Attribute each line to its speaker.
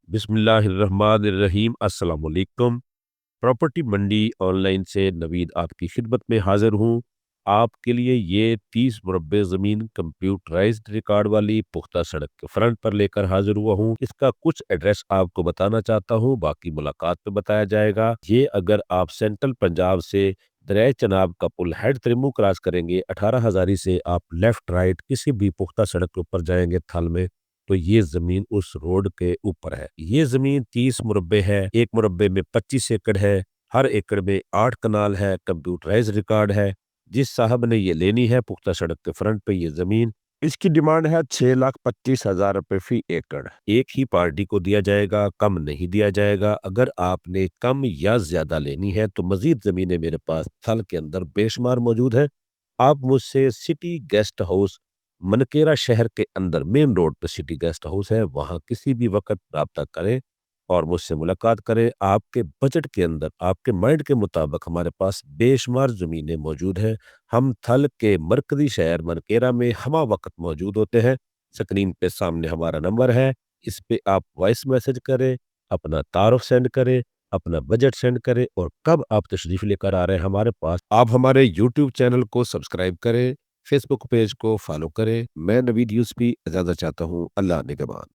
Speaker 1: بسم اللہ الرحمن الرحیم۔ السلام علیکم۔ پراپرٹی منڈی آن لائن سے نوید آپ کی خدمت میں حاضر ہوں۔ آپ کے لیے یہ 30 مربع زمین کمپیوٹرائزڈ ریکارڈ والی پختہ سڑک کے فرنٹ پر لے کر حاضر ہوا ہوں۔ اس کا کچھ ایڈریس آپ کو بتانا چاہتا ہوں، باقی ملاقات پہ بتایا جائے گا۔ یہ اگر آپ سینٹرل پنجاب سے دریائے چناب کا پل ہیڈ ترمو کراس کریں گے، 18 ہزاری سے آپ لیفٹ رائٹ کسی بھی پختہ سڑک کے اوپر جائیں گے تھل میں، تو یہ زمین اس روڈ کے اوپر ہے۔ یہ زمین 30 مربع ہے، ایک مربع میں 25 ایکڑ ہے، ہر ایکڑ میں 8 کنال ہے، کمپیوٹرائز ریکارڈ ہے۔ جس صاحب نے یہ لینی ہے پختہ سڑک کے فرنٹ پہ یہ زمین، اس کی ڈیمانڈ ہے 6,25,000 روپے فی ایکڑ۔ ایک ہی پارٹی کو دیا جائے گا، کم نہیں دیا جائے گا۔ اگر آپ نے کم یا زیادہ لینی ہے تو مزید زمینیں میرے پاس تھل کے اندر بے شمار موجود ہیں۔ آپ مجھ سے سٹی گیسٹ ہاؤس منکیرا شہر کے اندر مین روڈ پہ سٹی گیسٹ ہاؤس ہے، وہاں کسی بھی وقت رابطہ کریں اور مجھ سے ملاقات کریں۔ آپ کے بجٹ کے اندر، آپ کے مائنڈ کے مطابق ہمارے پاس بے شمار زمینیں موجود ہیں۔ ہم تھل کے مرکزی شہر منکیرا میں ہمہ وقت موجود ہوتے ہیں۔ سکرین پہ سامنے ہمارا نمبر ہے، اس پہ آپ وائس میسج کریں، اپنا تعارف سینڈ کریں، اپنا بجٹ سینڈ کریں، اور کب آپ تشریف لے کر آ رہے ہیں ہمارے پاس۔ آپ ہمارے یوٹیوب چینل کو سبسکرائب کریں، فیس بک پیج کو فالو کریں۔ میں نوید یوسفی اجازت چاہتا ہوں۔ اللہ نگہبان۔